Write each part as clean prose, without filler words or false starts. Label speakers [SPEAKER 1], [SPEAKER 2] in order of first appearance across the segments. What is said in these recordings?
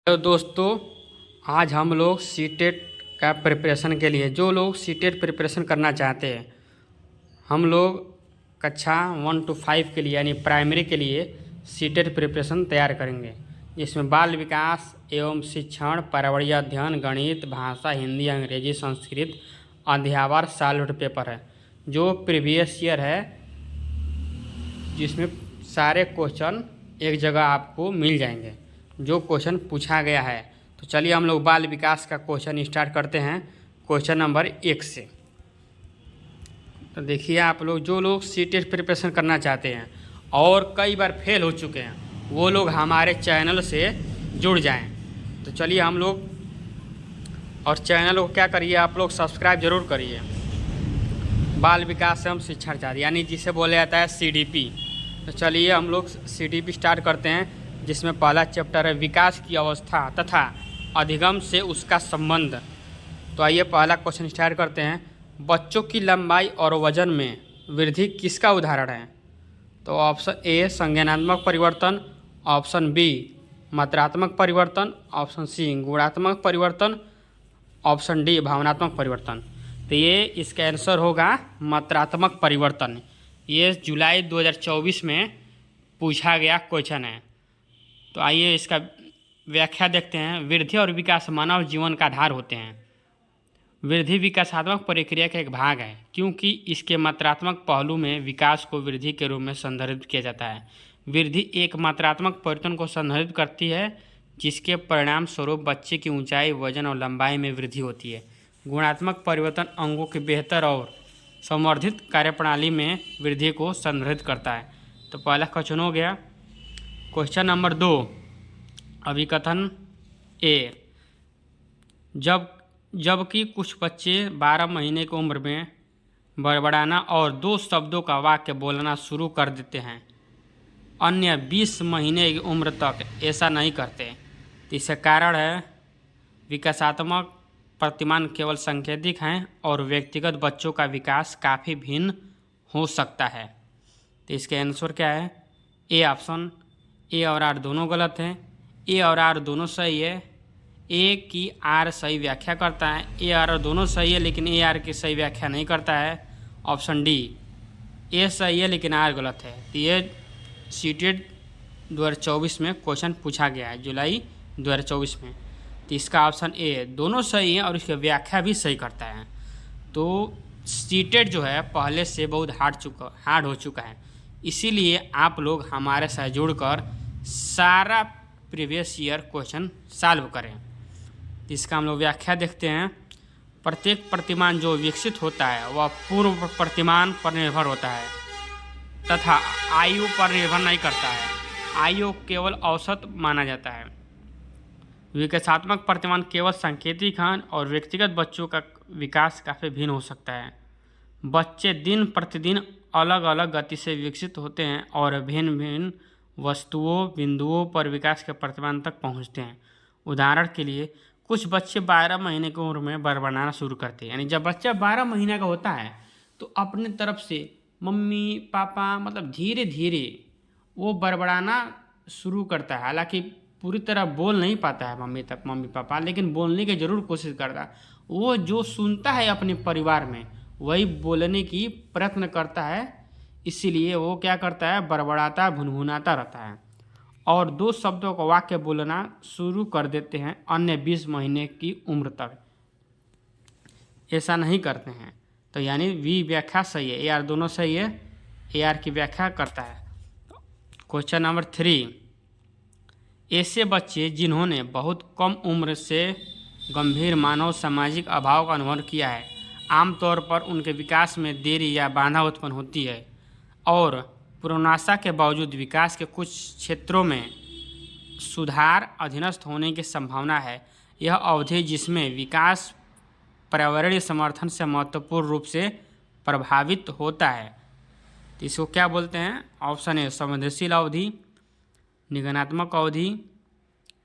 [SPEAKER 1] तो दोस्तों, आज हम लोग सीटेट का प्रिपरेशन के लिए, जो लोग सीटेट प्रिपरेशन करना चाहते हैं, हम लोग कक्षा 1 to 5 के लिए यानी प्राइमरी के लिए सीटेट प्रिपरेशन तैयार करेंगे, जिसमें बाल विकास एवं शिक्षण, पर्यावरणीय अध्ययन, गणित, भाषा, हिंदी, अंग्रेजी, संस्कृत, अध्यावार सॉल्व्ड पेपर है, जो प्रीवियस ईयर है, जिसमें सारे क्वेश्चन एक जगह आपको मिल जाएंगे जो क्वेश्चन पूछा गया है। तो चलिए हम लोग बाल विकास का क्वेश्चन स्टार्ट करते हैं क्वेश्चन नंबर 1 से। तो देखिए, आप लोग जो लोग सीटेट प्रिपरेशन करना चाहते हैं और कई बार फेल हो चुके हैं, वो लोग हमारे चैनल से जुड़ जाएं। तो चलिए हम लोग, और चैनल को क्या करिए, आप लोग सब्सक्राइब जरूर करिए। बाल विकास एवं शिक्षण चार्ज यानी जिसे बोला जाता है CDP। तो चलिए हम लोग CDP स्टार्ट करते हैं, जिसमें पहला चैप्टर है विकास की अवस्था तथा अधिगम से उसका संबंध। तो आइए पहला क्वेश्चन स्टार्ट करते हैं। बच्चों की लंबाई और वजन में वृद्धि किसका उदाहरण है? तो ऑप्शन ए संज्ञानात्मक परिवर्तन, ऑप्शन बी मात्रात्मक परिवर्तन, ऑप्शन सी गुणात्मक परिवर्तन, ऑप्शन डी भावनात्मक परिवर्तन। तो ये इसका आंसर होगा मात्रात्मक परिवर्तन। ये जुलाई 2024 में पूछा गया क्वेश्चन है। तो आइए इसका व्याख्या देखते हैं। वृद्धि और विकास मानव जीवन का आधार होते हैं। वृद्धि विकासात्मक प्रक्रिया का एक भाग है, क्योंकि इसके मात्रात्मक पहलू में विकास को वृद्धि के रूप में संदर्भित किया जाता है। वृद्धि एक मात्रात्मक परिवर्तन को संदर्भित करती है, जिसके परिणाम स्वरूप बच्चे की ऊंचाई, वजन और लंबाई में वृद्धि होती है। गुणात्मक परिवर्तन अंगों के बेहतर और संवर्धित कार्यप्रणाली में वृद्धि को संदर्भित करता है। तो पहला क्वेश्चन हो गया। क्वेश्चन नंबर 2, अभिकथन ए। जबकि कुछ बच्चे 12 महीने की उम्र में बड़बड़ाना और 2 शब्दों का वाक्य बोलना शुरू कर देते हैं, अन्य 20 महीने की उम्र तक ऐसा नहीं करते। तो इसका कारण है विकासात्मक प्रतिमान केवल सांकेतिक हैं और व्यक्तिगत बच्चों का विकास काफ़ी भिन्न हो सकता है। तो इसके आंसर क्या है? A option. ए और आर दोनों गलत हैं। ए और आर दोनों सही है। ए की आर सही व्याख्या करता है। ए और आर दोनों सही है, लेकिन ए आर की सही व्याख्या नहीं करता है। ऑप्शन डी, ए सही है लेकिन आर गलत है। तो ये सीटेट 2024 में क्वेश्चन पूछा गया है, जुलाई 2024 में। तो इसका ऑप्शन ए दोनों सही है और इसकी व्याख्या भी सही करता है। तो सीटेट जो है पहले से बहुत हार्ड हो चुका है, इसीलिए आप लोग हमारे साथ जुड़कर सारा प्रीवियस ईयर क्वेश्चन सॉल्व करें। तो इसका हम लोग व्याख्या देखते हैं। प्रत्येक प्रतिमान जो विकसित होता है वह पूर्व प्रतिमान पर निर्भर होता है तथा आयु पर निर्भर नहीं करता है। आयु केवल औसत माना जाता है। विकासात्मक प्रतिमान केवल सांकेतिक हैं और व्यक्तिगत बच्चों का विकास काफ़ी भिन्न हो सकता है। बच्चे दिन प्रतिदिन अलग अलग गति से विकसित होते हैं और भिन्न भिन्न वस्तुओं बिंदुओं पर विकास के प्रतिमान तक पहुंचते हैं। उदाहरण के लिए, कुछ बच्चे 12 महीने की उम्र में बड़बड़ाना शुरू करते हैं। यानी जब बच्चा 12 महीने का होता है तो अपने तरफ से मम्मी पापा मतलब धीरे धीरे वो बड़बड़ाना शुरू करता है। हालांकि पूरी तरह बोल नहीं पाता है मम्मी पापा, लेकिन बोलने की ज़रूर कोशिश करता है। वो जो सुनता है अपने परिवार में वही बोलने की प्रयत्न करता है, इसीलिए वो क्या करता है, बड़बड़ाता भुनभुनाता रहता है और 2 शब्दों का वाक्य बोलना शुरू कर देते हैं, अन्य 20 महीने की उम्र तक ऐसा नहीं करते हैं। तो यानी वी व्याख्या सही है, ए आर दोनों सही है, ए आर की व्याख्या करता है। क्वेश्चन नंबर 3, ऐसे बच्चे जिन्होंने बहुत कम उम्र से गंभीर मानव सामाजिक अभाव का अनुभव किया है, आमतौर पर उनके विकास में देरी या बाधा उत्पन्न होती है और पूर्वाशा के बावजूद विकास के कुछ क्षेत्रों में सुधार अधीनस्थ होने की संभावना है। यह अवधि जिसमें विकास पर्यावरणीय समर्थन से महत्वपूर्ण रूप से प्रभावित होता है। तो इसको क्या बोलते हैं? ऑप्शन ए संवेदनशील अवधि, निगमनात्मक अवधि,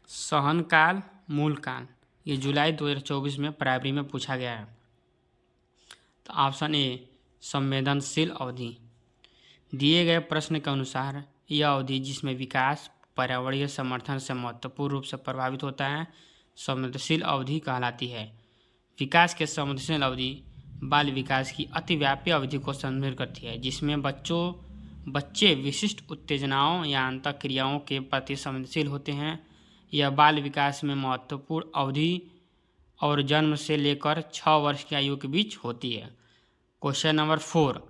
[SPEAKER 1] सहन काल, मूल काल। ये जुलाई 2024 में प्राइमरी में पूछा गया है। तो ऑप्शन ए संवेदनशील अवधि। दिए गए प्रश्न के अनुसार यह अवधि जिसमें विकास पर्यावरणीय समर्थन से महत्वपूर्ण रूप से प्रभावित होता है संवेदनशील अवधि कहलाती है। विकास के संवेदनशील अवधि बाल विकास की अतिव्यापी अवधि को संदर्भित करती है, जिसमें बच्चे विशिष्ट उत्तेजनाओं या अंतःक्रियाओं के प्रति संवेदनशील होते हैं। यह बाल विकास में महत्वपूर्ण अवधि और जन्म से लेकर 6 वर्ष की आयु के बीच होती है। क्वेश्चन नंबर 4,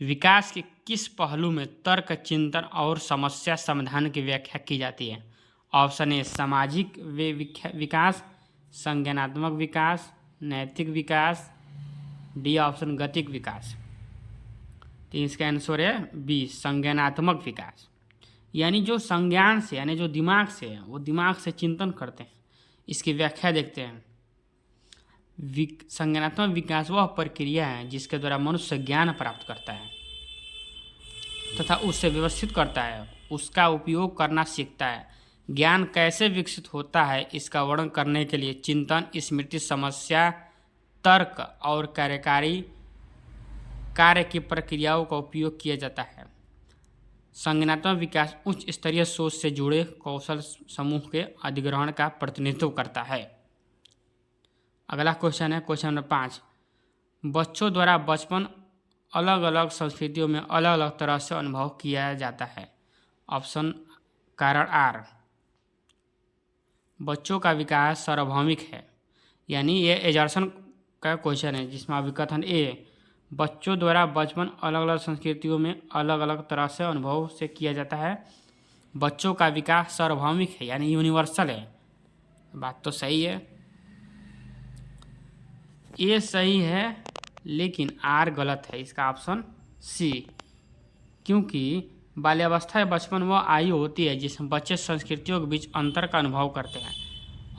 [SPEAKER 1] विकास के किस पहलू में तर्क, चिंतन और समस्या समाधान की व्याख्या की जाती है? ऑप्शन ए सामाजिक विकास, संज्ञानात्मक विकास, नैतिक विकास, डी ऑप्शन गतिक विकास। तो इसका आंसर है बी संज्ञानात्मक विकास। यानी जो संज्ञान से यानी जो दिमाग से है वो दिमाग से चिंतन करते हैं। इसकी व्याख्या देखते हैं। संज्ञानात्मक विकास वह प्रक्रिया है जिसके द्वारा मनुष्य ज्ञान प्राप्त करता है तथा उससे व्यवस्थित करता है, उसका उपयोग करना सीखता है। ज्ञान कैसे विकसित होता है इसका वर्णन करने के लिए चिंतन, स्मृति, समस्या, तर्क और कार्यकारी कार्य की प्रक्रियाओं का उपयोग किया जाता है। संज्ञानात्मक विकास उच्च स्तरीय सोच से जुड़े कौशल समूह के अधिग्रहण का प्रतिनिधित्व करता है। अगला क्वेश्चन है क्वेश्चन नंबर 5, बच्चों द्वारा बचपन अलग अलग संस्कृतियों में अलग अलग तरह से अनुभव किया जाता है। ऑप्शन कारण आर, बच्चों का विकास सार्वभौमिक है। यानी ये एजर्सन का क्वेश्चन है जिसमें अभिकथन ए, बच्चों द्वारा बचपन अलग अलग संस्कृतियों में अलग अलग तरह से अनुभव से किया जाता है। बच्चों का विकास सार्वभौमिक है यानी यूनिवर्सल है। बात तो सही है, ये सही है, लेकिन आर गलत है। इसका ऑप्शन सी, क्योंकि बाल्यावस्था या बचपन वह आयु होती है जिसमें बच्चे संस्कृतियों के बीच अंतर का अनुभव करते हैं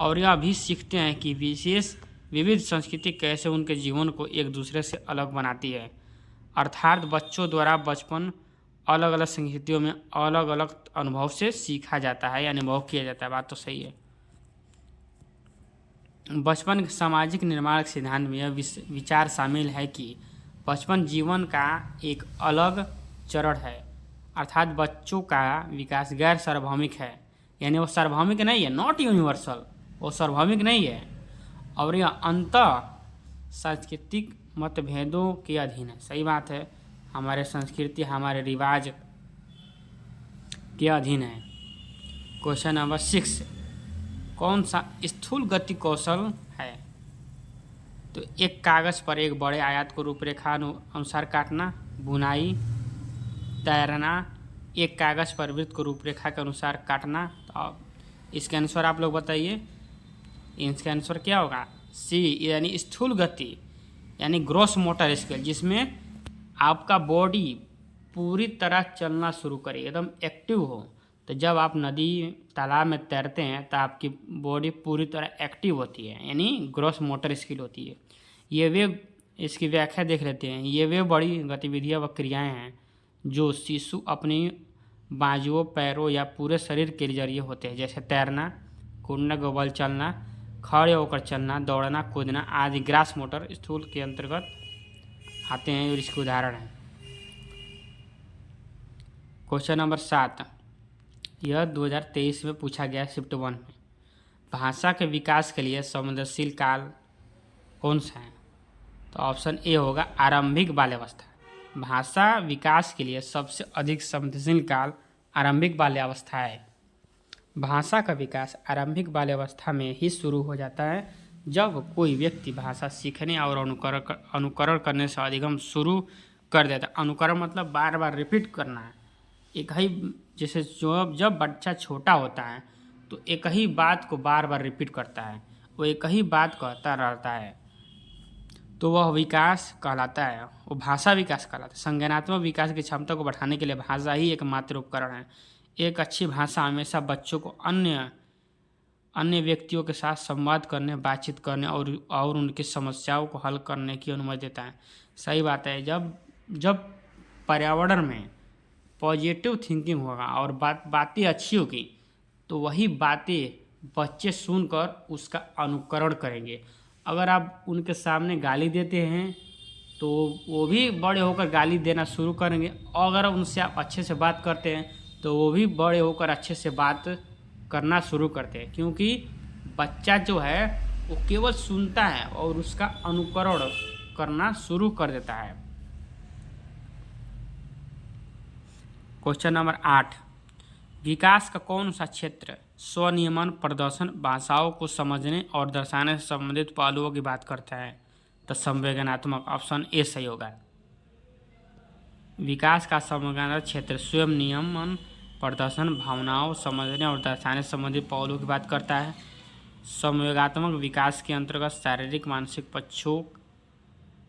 [SPEAKER 1] और यह भी सीखते हैं कि विविध संस्कृति कैसे उनके जीवन को एक दूसरे से अलग बनाती है। अर्थात बच्चों द्वारा बचपन अलग अलग संस्कृतियों में अलग अलग अनुभव से सीखा जाता है या अनुभव किया जाता है। बात तो सही है। बचपन के सामाजिक निर्माण के सिद्धांत में यह विचार शामिल है कि बचपन जीवन का एक अलग चरण है, अर्थात बच्चों का विकास गैर सार्वभौमिक है। यानी वो सार्वभौमिक नहीं है, नॉट यूनिवर्सल, वो सार्वभौमिक नहीं है और यह अंतः सांस्कृतिक मतभेदों के अधीन है। सही बात है, हमारे संस्कृति हमारे रिवाज के अधीन है। क्वेश्चन नंबर 6, कौन सा स्थूल गति कौशल है? तो एक कागज़ पर एक बड़े आयत को रूपरेखा अनुसार काटना, बुनाई, तैरना, एक कागज़ पर वृत्त को रूपरेखा के अनुसार काटना। तो इसका आंसर आप लोग बताइए, इसका आंसर क्या होगा? सी, यानी स्थूल गति यानी ग्रॉस मोटर स्किल, जिसमें आपका बॉडी पूरी तरह चलना शुरू करे, एकदम एक्टिव हो। तो जब आप नदी तालाब में तैरते हैं तो आपकी बॉडी पूरी तरह एक्टिव होती है, यानी ग्रॉस मोटर स्किल होती है। ये वे, इसकी व्याख्या देख लेते हैं। ये वे बड़ी गतिविधियाँ व क्रियाएँ हैं जो शिशु अपनी बाजुओं, पैरों या पूरे शरीर के जरिए होते हैं, जैसे तैरना, कूदना, गोबल चलना, खड़े होकर चलना, दौड़ना, कूदना आदि ग्रास मोटर स्थूल के अंतर्गत आते हैं और इसके उदाहरण हैं। क्वेश्चन नंबर 7, यह 2023 में पूछा गया शिफ्ट 1 में। भाषा के विकास के लिए संवेदनशील काल कौन सा है? तो ऑप्शन ए होगा आरंभिक बाल्यावस्था। भाषा विकास के लिए सबसे अधिक संवेदनशील काल आरंभिक बाल्यावस्था है। भाषा का विकास आरंभिक बाल्यावस्था में ही शुरू हो जाता है, जब कोई व्यक्ति भाषा सीखने और अनुकरण करने से अधिगम शुरू कर देता है। अनुकरण मतलब बार बार रिपीट करना है। एक ही, जैसे जब बच्चा छोटा होता है तो एक ही बात को बार बार रिपीट करता है, वो एक ही बात कहता रहता है, तो वह विकास कहलाता है, वो भाषा विकास कहलाता है। संज्ञानात्मक विकास की क्षमता को बढ़ाने के लिए भाषा ही एकमात्र उपकरण है। एक अच्छी भाषा हमेशा बच्चों को अन्य व्यक्तियों के साथ संवाद करने, बातचीत करने और उनकी समस्याओं को हल करने की अनुमति देता है। सही बात है, जब पर्यावरण में पॉजिटिव थिंकिंग होगा और बातें अच्छी होगी तो वही बातें बच्चे सुनकर उसका अनुकरण करेंगे। अगर आप उनके सामने गाली देते हैं तो वो भी बड़े होकर गाली देना शुरू करेंगे, और अगर उनसे आप अच्छे से बात करते हैं तो वो भी बड़े होकर अच्छे से बात करना शुरू करते हैं, क्योंकि बच्चा जो है वो केवल सुनता है और उसका अनुकरण करना शुरू कर देता है। क्वेश्चन नंबर 8, विकास का कौन सा क्षेत्र स्वनियमन, प्रदर्शन, भाषाओं को समझने और दर्शाने से संबंधित पहलुओं की बात करता है? तो संवेदनात्मक, ऑप्शन ए सही होगा। विकास का संवेदनात्मक क्षेत्र स्वयं नियमन, प्रदर्शन, भावनाओं समझने और दर्शाने से संबंधित पहलुओं की बात करता है। संवेगात्मक विकास के अंतर्गत शारीरिक मानसिक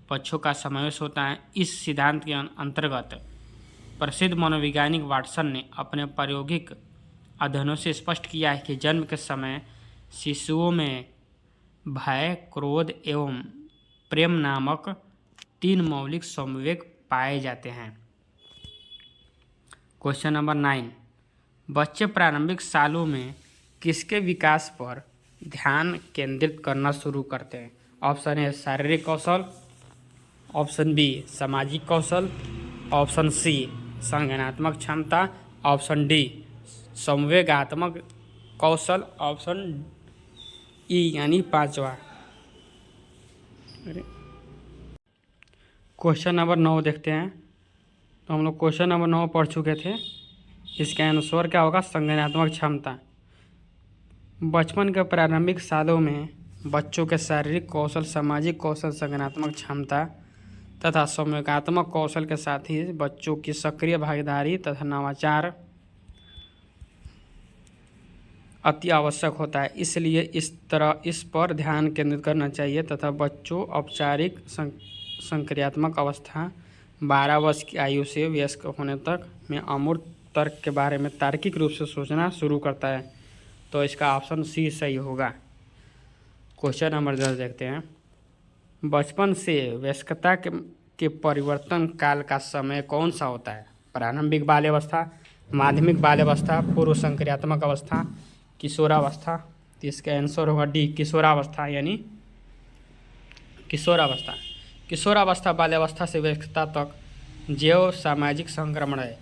[SPEAKER 1] पक्षों का समावेश होता है। इस सिद्धांत के अंतर्गत प्रसिद्ध मनोवैज्ञानिक वाटसन ने अपने प्रायोगिक अध्ययनों से स्पष्ट किया है कि जन्म के समय शिशुओं में भय, क्रोध एवं प्रेम नामक 3 मौलिक संवेग पाए जाते हैं। क्वेश्चन नंबर 9, बच्चे प्रारंभिक सालों में किसके विकास पर ध्यान केंद्रित करना शुरू करते हैं? ऑप्शन ए शारीरिक कौशल, ऑप्शन बी सामाजिक कौशल, ऑप्शन सी संज्ञानात्मक क्षमता, ऑप्शन डी संवेगात्मक कौशल, ऑप्शन ई यानी 5वां। क्वेश्चन नंबर 9 देखते हैं। तो हम लोग क्वेश्चन नंबर 9 पढ़ चुके थे। इसका आंसर क्या होगा? संज्ञानात्मक क्षमता। बचपन के प्रारंभिक सालों में बच्चों के शारीरिक कौशल, सामाजिक कौशल, संज्ञानात्मक क्षमता तथा संवेगात्मक कौशल के साथ ही बच्चों की सक्रिय भागीदारी तथा नवाचार अति आवश्यक होता है। इसलिए इस पर ध्यान केंद्रित करना चाहिए तथा बच्चों औपचारिक संक्रियात्मक अवस्था 12 वर्ष की आयु से वयस्क होने तक में अमूर्त तर्क के बारे में तार्किक रूप से सोचना शुरू करता है। तो इसका ऑप्शन सी सही होगा। क्वेश्चन नंबर 10 देखते हैं। बचपन से वयस्कता के परिवर्तन काल का समय कौन सा होता है? प्रारंभिक बाल्यावस्था, माध्यमिक बाल्यावस्था, पूर्व संक्रियात्मक अवस्था, किशोरावस्था। तो इसका आंसर होगा डी किशोरावस्था, यानी किशोरावस्था। किशोरावस्था बाल्यावस्था से वयस्कता तक जैव सामाजिक संक्रमण है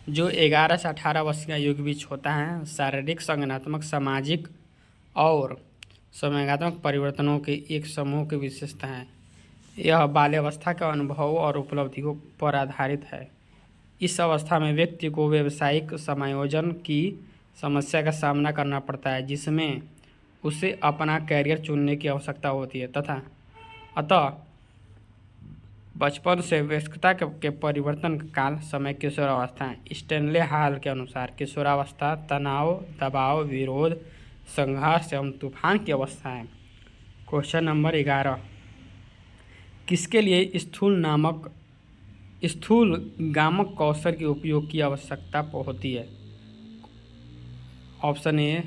[SPEAKER 1] जो 11 से 18 वर्ष की आयु के बीच होता है। शारीरिक, संज्ञानात्मक, सामाजिक और संवेगात्मक परिवर्तनों के एक समूह की विशेषता है। यह बाल्यावस्था के अनुभवों और उपलब्धियों पर आधारित है। इस अवस्था में व्यक्ति को व्यावसायिक समायोजन की समस्या का सामना करना पड़ता है, जिसमें उसे अपना कैरियर चुनने की आवश्यकता होती है तथा अतः बचपन से वयस्कता के परिवर्तन काल समय किशोरावस्था है। स्टैनले हॉल के अनुसार किशोरावस्था तनाव, दबाव, विरोध, संघर्ष एवं तूफान की अवस्था है। क्वेश्चन नंबर 11, किसके लिए स्थूल गामक कौशल के उपयोग की आवश्यकता होती है? ऑप्शन ए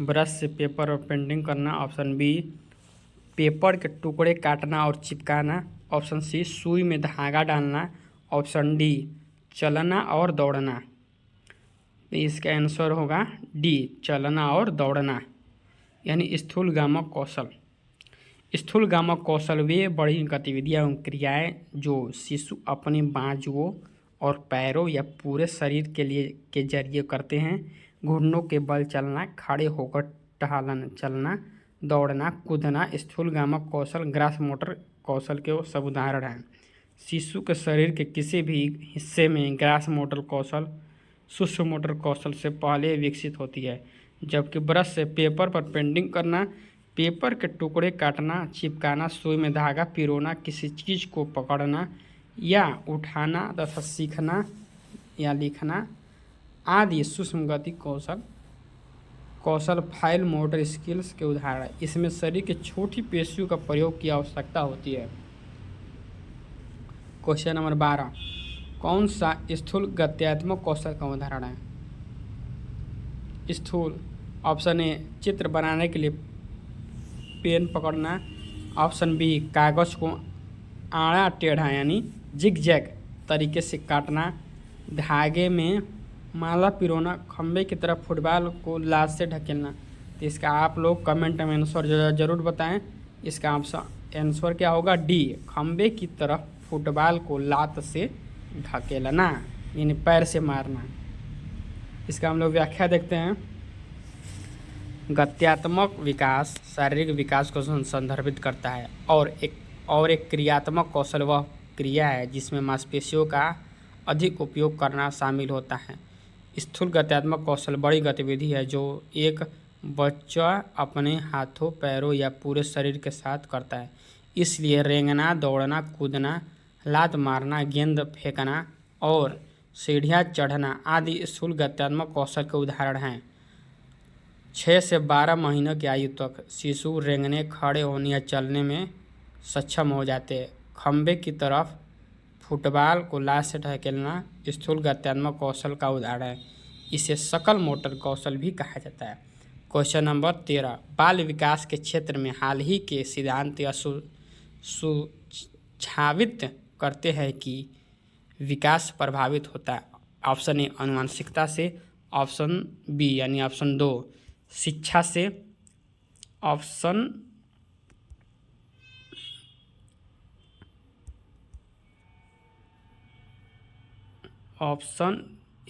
[SPEAKER 1] ब्रश से पेपर और पेंटिंग करना, ऑप्शन बी पेपर के टुकड़े काटना और चिपकाना, ऑप्शन सी सुई में धागा डालना, ऑप्शन डी चलना और दौड़ना। इसका आंसर होगा डी चलना और दौड़ना, यानी स्थूल गामक कौशल। स्थूल गामक कौशल वे बड़ी गतिविधियां एवं क्रियाएं जो शिशु अपनी बाजुओं और पैरों या पूरे शरीर के जरिए करते हैं। घुटनों के बल चलना, खड़े होकर टहलना, चलना, दौड़ना, कूदना स्थूल गामक कौशल ग्रास मोटर कौशल के सब उदाहरण हैं। शिशु के शरीर के किसी भी हिस्से में ग्रास मोटर कौशल सूक्ष्म मोटर कौशल से पहले विकसित होती है, जबकि ब्रश से पेपर पर पेंटिंग करना, पेपर के टुकड़े काटना, चिपकाना, सुई में धागा पिरोना, किसी चीज़ को पकड़ना या उठाना तथा सीखना या लिखना आदि सूक्ष्म गति कौशल फाइल मोटर स्किल्स के उदाहरण है। इसमें शरीर के छोटी पेशियों का प्रयोग की आवश्यकता होती है। क्वेश्चन नंबर 12, कौन सा स्थूल गत्यात्मक कौशल का उदाहरण है? स्थूल, ऑप्शन ए चित्र बनाने के लिए पेन पकड़ना, ऑप्शन बी कागज को आड़ा टेढ़ा यानी जिगजैग तरीके से काटना, धागे में माला पिरोना, खंबे की तरफ फुटबॉल को लात से ढकेलना। तो इसका आप लोग कमेंट में आंसर जरूर बताएं। इसका आंसर क्या होगा? डी खंबे की तरफ फुटबॉल को लात से ढकेलना, यानी पैर से मारना। इसका हम लोग व्याख्या देखते हैं। गत्यात्मक विकास शारीरिक विकास को संदर्भित करता है और एक क्रियात्मक कौशल वह क्रिया है जिसमें मांसपेशियों का अधिक उपयोग करना शामिल होता है। स्थूल गत्यात्मक कौशल बड़ी गतिविधि है जो एक बच्चा अपने हाथों, पैरों या पूरे शरीर के साथ करता है। इसलिए रेंगना, दौड़ना, कूदना, लात मारना, गेंद फेंकना और सीढ़ियाँ चढ़ना आदि स्थूल गत्यात्मक कौशल के उदाहरण हैं। 6 से 12 महीनों की आयु तक शिशु रेंगने, खड़े होने या चलने में सक्षम हो जाते हैं। खंभे की तरफ फुटबॉल को लात से ढकेलना स्थूल गत्यात्मक कौशल का उदाहरण है। इसे सकल मोटर कौशल भी कहा जाता है। क्वेश्चन नंबर 13, बाल विकास के क्षेत्र में हाल ही के सिद्धांत या सुझावित करते हैं कि विकास प्रभावित होता है। ऑप्शन ए आनुवंशिकता से, ऑप्शन बी यानी ऑप्शन 2 शिक्षा से, ऑप्शन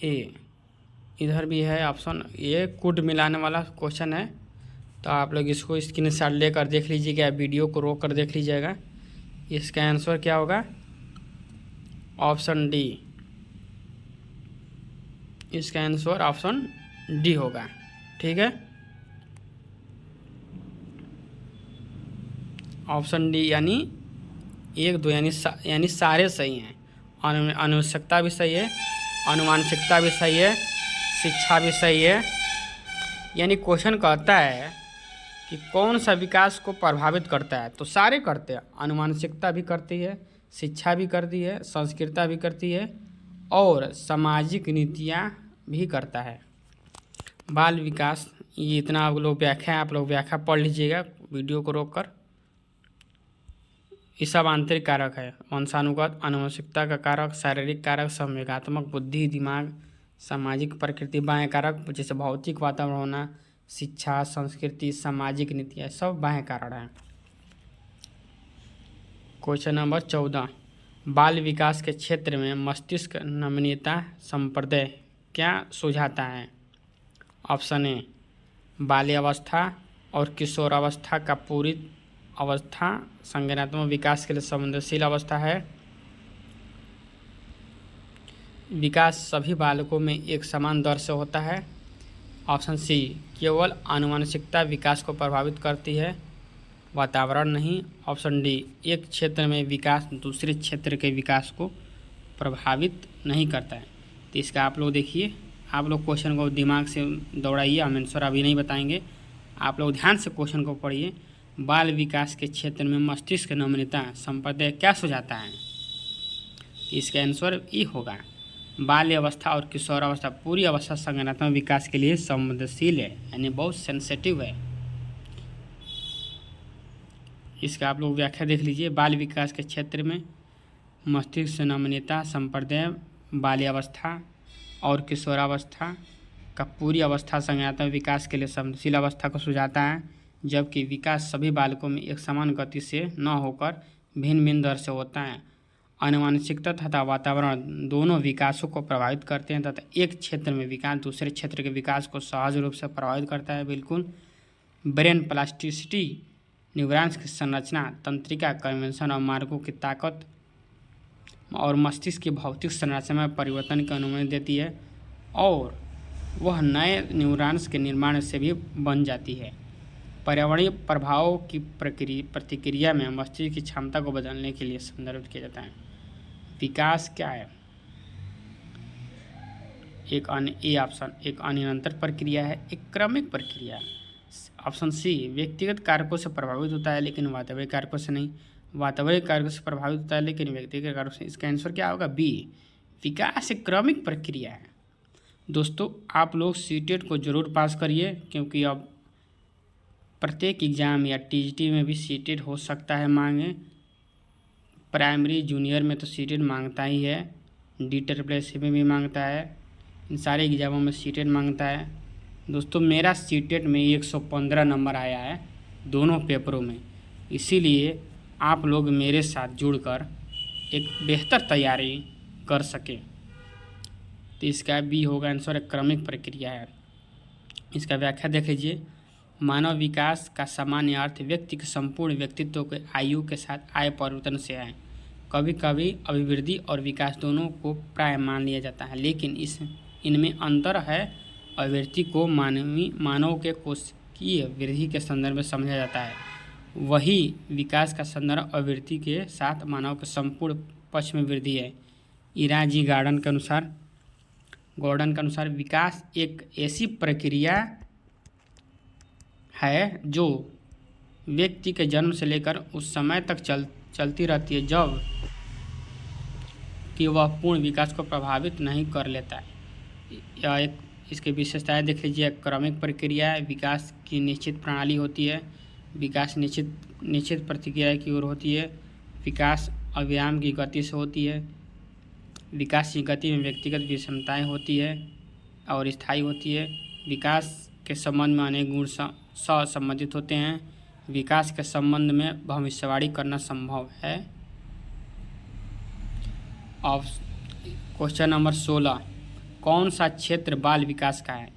[SPEAKER 1] ए इधर भी है, ऑप्शन ए कुड मिलाने वाला क्वेश्चन है। तो आप लोग इसको स्क्रीनशॉट लेकर देख लीजिएगा, वीडियो को रोक कर देख लीजिएगा। इसका आंसर क्या होगा? Option D. इसका आंसर ऑप्शन डी होगा। ठीक है, ऑप्शन डी यानी 1, 2 यानी सारे सही हैं। आनुवंशिकता भी सही है, आनुवांशिकता भी सही है, शिक्षा भी सही है। यानी क्वेश्चन कहता है कि कौन सा विकास को प्रभावित करता है, तो सारे करते हैं। आनुवांशिकता भी करती है, शिक्षा भी करती है, संस्कृति भी करती है और सामाजिक नीतियाँ भी करता है। बाल विकास, ये इतना आप लोग व्याख्या पढ़ लीजिएगा वीडियो को रोककर। ये सब आंतरिक कारक है। वंशानुगत, आनुवंशिकता का कारक, शारीरिक कारक, संवेगात्मक, बुद्धि, दिमाग, सामाजिक प्रकृति, बाह्य कारक जैसे भौतिक वातावरण होना, शिक्षा, संस्कृति, सामाजिक नीतियाँ, सब बाह्य कारण हैं। क्वेश्चन नंबर 14, बाल विकास के क्षेत्र में मस्तिष्क नमनीयता संप्रदाय क्या सुझाता है? ऑप्शन ए बाल्यावस्था और किशोरावस्था का पूरी अवस्था संज्ञानात्मक विकास के लिए संवेदनशील अवस्था है। विकास सभी बालकों में एक समान दर से होता है। ऑप्शन सी केवल आनुवंशिकता विकास को प्रभावित करती है, वातावरण नहीं। ऑप्शन डी एक क्षेत्र में विकास दूसरे क्षेत्र के विकास को प्रभावित नहीं करता है। तो इसका आप लोग देखिए, आप लोग क्वेश्चन को दिमाग से दौड़ाइए, हम आंसर अभी नहीं बताएंगे। आप लोग ध्यान से क्वेश्चन को पढ़िए। बाल विकास के क्षेत्र में मस्तिष्क नमनीयता संप्रदाय क्या सुझाता है? इसका आंसर ई होगा। बाल्य अवस्था और किशोरावस्था पूरी अवस्था संज्ञानात्मक विकास के लिए संवेदनशील है, यानी बहुत सेंसिटिव है। इसका आप लोग व्याख्या देख लीजिए। बाल विकास के क्षेत्र में मस्तिष्क नमनीयता संप्रदाय बाल्यावस्था और किशोरावस्था का पूरी अवस्था संज्ञानात्मक विकास के लिए संवेदनशील अवस्था को सुझाता है, जबकि विकास सभी बालकों में एक समान गति से न होकर भिन्न भिन्न दर से होता है। आनुवंशिकता तथा वातावरण दोनों विकासों को प्रभावित करते हैं तथा एक क्षेत्र में विकास दूसरे क्षेत्र के विकास को सहज रूप से प्रभावित करता है। बिल्कुल। ब्रेन प्लास्टिसिटी, न्यूरॉन्स की संरचना, तंत्रिका, कन्वेंशन और मार्गों की ताकत और मस्तिष्क की भौतिक संरचना में परिवर्तन की अनुमति देती है और वह नए न्यूरॉन्स के निर्माण से भी बन जाती है। पर्यावरणीय प्रभावों की प्रतिक्रिया में मस्तिष्क की क्षमता को बदलने के लिए संदर्भित किया जाता है। विकास क्या है? एक अनिरंतर प्रक्रिया है, एक क्रमिक प्रक्रिया। ऑप्शन सी व्यक्तिगत कारकों से प्रभावित होता है लेकिन वातावरणीय कारकों से नहीं। वातावरणीय कारकों से प्रभावित होता है लेकिन व्यक्तिगत कारकों से। इसका आंसर क्या होगा? बी। विकास एक क्रमिक प्रक्रिया है। दोस्तों, आप लोग सीटेट को जरूर पास करिए, क्योंकि अब प्रत्येक एग्ज़ाम या टीजीटी में भी सीटेट हो सकता है मांगे। प्राइमरी जूनियर में तो सीटेट मांगता ही है, DSSC में भी मांगता है, इन सारे एग्ज़ामों में सीटेट मांगता है। दोस्तों, मेरा सीटेट में 115 नंबर आया है दोनों पेपरों में, इसीलिए आप लोग मेरे साथ जुड़कर एक बेहतर तैयारी कर सकें। तो इसका बी होगा आंसर, एक क्रमिक प्रक्रिया है। इसका व्याख्या देख लीजिए। मानव विकास का सामान्य अर्थ व्यक्ति के संपूर्ण व्यक्तित्व के आयु के साथ आय परिवर्तन से है। कभी कभी अभिवृद्धि और विकास दोनों को प्राय मान लिया जाता है, लेकिन इनमें अंतर है। अभिवृद्धि को मानव के कोशिकीय वृद्धि के संदर्भ में समझा जाता है, वही विकास का संदर्भ अभिवृद्धि के साथ मानव के संपूर्ण पक्ष में वृद्धि है। इराजी गॉर्डन के अनुसार विकास एक ऐसी प्रक्रिया है जो व्यक्ति के जन्म से लेकर उस समय तक चलती रहती है जब कि वह पूर्ण विकास को प्रभावित नहीं कर लेता है। यह एक इसकी विशेषताएं देख लीजिए। क्रमिक प्रक्रिया है, विकास की निश्चित प्रणाली होती है, विकास निश्चित प्रतिक्रिया की ओर होती है, विकास अविराम की गति से होती है, विकास की गति में व्यक्तिगत विषमताएं होती है और स्थायी होती है, विकास के संबंध में अनेक गुण सहसंबंधित होते हैं, विकास के संबंध में भविष्यवाणी करना संभव है। अब क्वेश्चन नंबर 16, कौन सा क्षेत्र बाल विकास का है?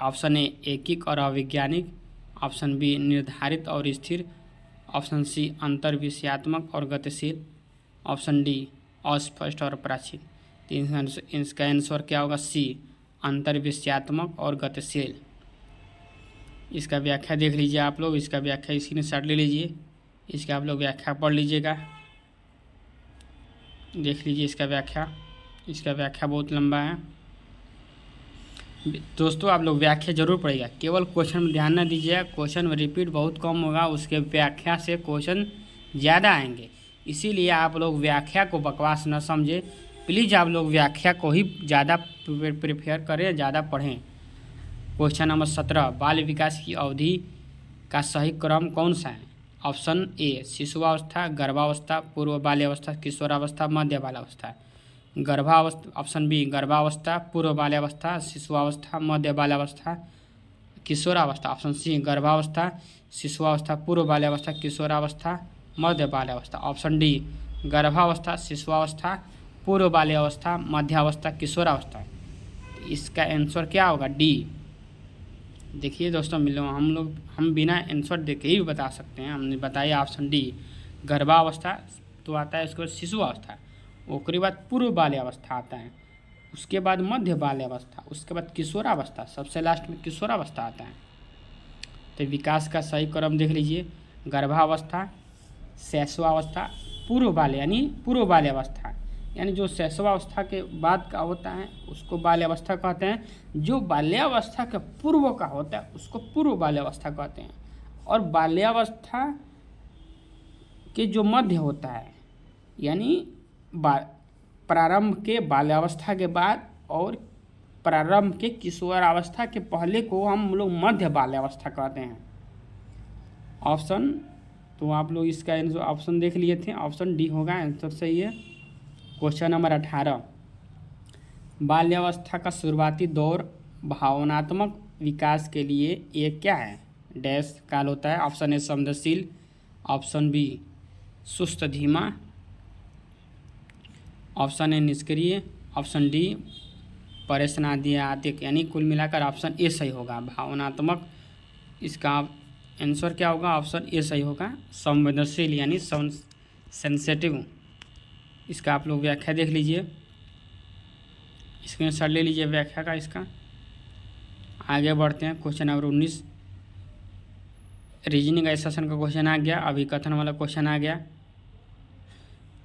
[SPEAKER 1] ऑप्शन ए एकीक और अवैज्ञानिक, ऑप्शन बी निर्धारित और स्थिर, ऑप्शन सी अंतर्विषयात्मक और गतिशील, ऑप्शन डी अस्पष्ट और प्राचीन। तो इसका आंसर क्या होगा? सी अंतर्विषयात्मक और गतिशील। इसका व्याख्या देख लीजिए आप लोग। इसका व्याख्या स्क्रीनशॉट ले लीजिए, इसका आप लोग व्याख्या पढ़ लीजिएगा, देख लीजिए इसका व्याख्या बहुत लंबा है दोस्तों। आप लोग व्याख्या जरूर पढ़िएगा, केवल क्वेश्चन में ध्यान न दीजिएगा। क्वेश्चन में रिपीट बहुत कम होगा, उसके व्याख्या से क्वेश्चन ज़्यादा आएंगे, इसीलिए आप लोग व्याख्या को बकवास न समझे। प्लीज़ आप लोग व्याख्या को ही ज़्यादा प्रेफर करें, ज़्यादा पढ़ें। क्वेश्चन नंबर 17, बाल विकास की अवधि का सही क्रम कौन सा है? ऑप्शन ए शिशुअवस्था, गर्भावस्था, पूर्व बाल्यावस्था, किशोरावस्था, मध्य बाल्यावस्था। गर्भावस्था, ऑप्शन बी गर्भावस्था, पूर्व बाल्यावस्था, शिशुअवस्था, मध्य बाल्यावस्था, किशोरावस्था। ऑप्शन सी गर्भावस्था, शिशुअवस्था, पूर्व बाल्यावस्था, किशोरावस्था, मध्य बाल्यावस्था। ऑप्शन डी गर्भावस्था, शिशुअवस्था, पूर्व बाल्यावस्था, मध्यावस्था, किशोरावस्था। इसका आंसर क्या होगा? डी। देखिए दोस्तों, हम बिना आंसर देखे ही बता सकते हैं। हमने बताया ऑप्शन डी गर्भावस्था तो आता है, उसके बाद शिशुअवस्था, उसके बाद पूर्व बाल्यावस्था आता है, उसके बाद मध्य बाल्यावस्था, उसके बाद किशोरावस्था, सबसे लास्ट में किशोरावस्था आता है। तो विकास का सही क्रम देख लीजिए। गर्भावस्था, शैशवावस्था, पूर्व बाल्यावस्था, यानी जो शैशवावस्था के बाद का होता है उसको बाल्यावस्था कहते हैं। जो बाल्यावस्था के पूर्व का होता है उसको पूर्व बाल्यावस्था कहते हैं। और बाल्यावस्था के जो मध्य होता है, यानी प्रारंभ के बाल्यावस्था के बाद और प्रारंभ के किशोरावस्था के पहले को हम लोग मध्य बाल्यावस्था कहते हैं। ऑप्शन तो आप लोग इसका ऑप्शन देख लिए थे, ऑप्शन डी होगा आंसर सही है। क्वेश्चन नंबर 18, बाल्यावस्था का शुरुआती दौर भावनात्मक विकास के लिए ये क्या है? डैश काल होता है। ऑप्शन ए संवेदनशील, ऑप्शन बी सुस्त धीमा, ऑप्शन ए निष्क्रिय, ऑप्शन डी परेशानादिक। यानी कुल मिलाकर ऑप्शन ए सही होगा, भावनात्मक। इसका आंसर क्या होगा? ऑप्शन ए सही होगा, संवेदनशील यानी सेंसिटिव। इसका आप लोग व्याख्या देख लीजिए, स्क्रीनशॉट ले लीजिए व्याख्या का इसका। आगे बढ़ते हैं। क्वेश्चन नंबर 19, रीजनिंग एसेशन का क्वेश्चन आ गया, अभिकथन वाला क्वेश्चन आ गया।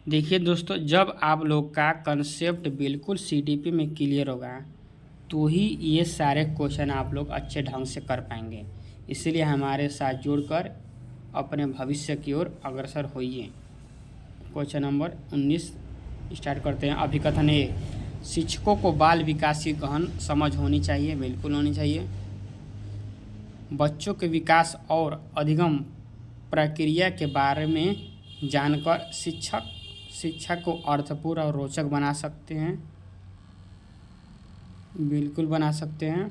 [SPEAKER 1] देखिए दोस्तों, जब आप लोग का कंसेप्ट बिल्कुल सीडीपी में क्लियर होगा तो ही ये सारे क्वेश्चन आप लोग अच्छे ढंग से कर पाएंगे। इसलिए हमारे साथ जुड़कर अपने भविष्य की ओर अग्रसर होइए। क्वेश्चन नंबर 19 स्टार्ट करते हैं। अभिकथन ए, शिक्षकों को बाल विकास की गहन समझ होनी चाहिए, बिल्कुल होनी चाहिए। बच्चों के विकास और अधिगम प्रक्रिया के बारे में जानकर शिक्षा को अर्थपूर्ण और रोचक बना सकते हैं, बिल्कुल बना सकते हैं।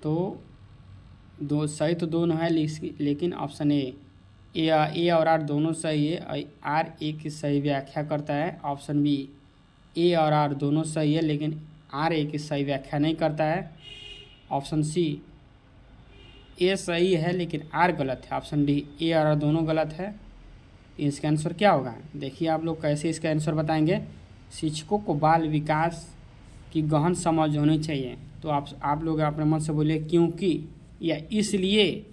[SPEAKER 1] तो दो सही तो दोनों है, लेकिन ऑप्शन ए और आर दोनों सही है। आर ए की सही व्याख्या करता है। ऑप्शन बी ए और आर दोनों सही है, लेकिन आर ए की सही व्याख्या नहीं करता है। ऑप्शन सी, ए सही है लेकिन आर गलत है। ऑप्शन डी, ए और आर दोनों गलत है। इसका आंसर क्या होगा? देखिए आप लोग कैसे इसका आंसर बताएंगे। शिक्षकों को बाल विकास की गहन समझ होनी चाहिए। तो आप लोग अपने मन से बोलिए क्योंकि या इसलिए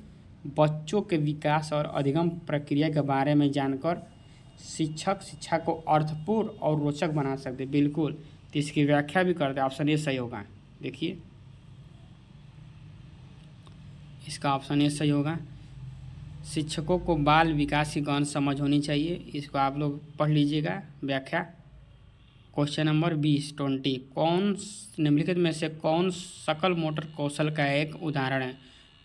[SPEAKER 1] बच्चों के विकास और अधिगम प्रक्रिया के बारे में जानकर शिक्षक शिक्षा को अर्थपूर्ण और रोचक बना सकते। बिल्कुल, तो इसकी व्याख्या भी कर दे। ऑप्शन ए सही होगा। देखिए इसका ऑप्शन ए सही होगा। शिक्षकों को बाल विकास की गहन समझ होनी चाहिए। इसको आप लोग पढ़ लीजिएगा व्याख्या। क्वेश्चन नंबर 20 कौन निम्नलिखित में से कौन सकल मोटर कौशल का एक उदाहरण है?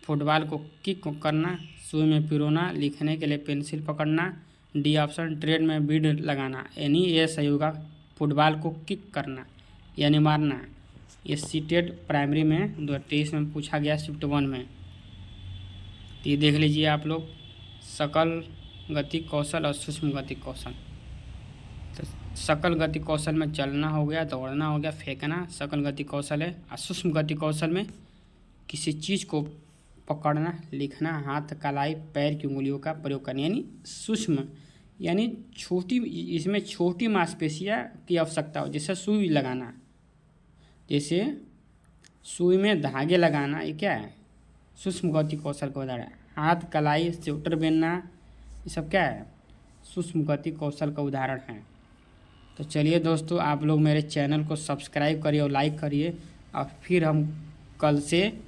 [SPEAKER 1] फुटबॉल को किक करना, सुई में पिरोना, लिखने के लिए पेंसिल पकड़ना। डी ऑप्शन, ट्रेड में बीड लगाना। यानी ये सही होगा, फुटबॉल को किक करना यानी मारना। ये सीटेड प्राइमरी में 2023 में पूछा गया शिफ्ट 1 में। तो ये देख लीजिए आप लोग, सकल गति कौशल और सूक्ष्म गति कौशल। तो सकल गति कौशल में चलना हो गया, दौड़ना हो गया, फेंकना सकल गति कौशल है। और सूक्ष्म गति कौशल में किसी चीज़ को पकड़ना, लिखना, हाथ, कलाई, पैर की उंगलियों का प्रयोग करना। यानी सूक्ष्म यानी छोटी, इसमें छोटी मांसपेशियाँ की आवश्यकता हो, जैसे सुई लगाना, जैसे सुई में धागे लगाना। ये क्या है? सूक्ष्म गति कौशल का उदाहरण है। हाथ, कलाई, स्वेटर बुनना, ये सब क्या है? सूक्ष्म गति कौशल का उदाहरण है। तो चलिए दोस्तों, आप लोग मेरे चैनल को सब्सक्राइब करिए और लाइक करिए। और फिर हम कल से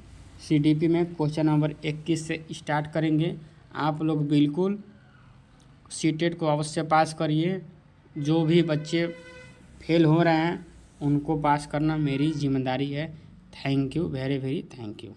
[SPEAKER 1] CDP में क्वेश्चन नंबर 21 से स्टार्ट करेंगे। आप लोग बिल्कुल सीटेट को अवश्य पास करिए। जो भी बच्चे फेल हो रहे हैं उनको पास करना मेरी जिम्मेदारी है। Thank you, very very thank you.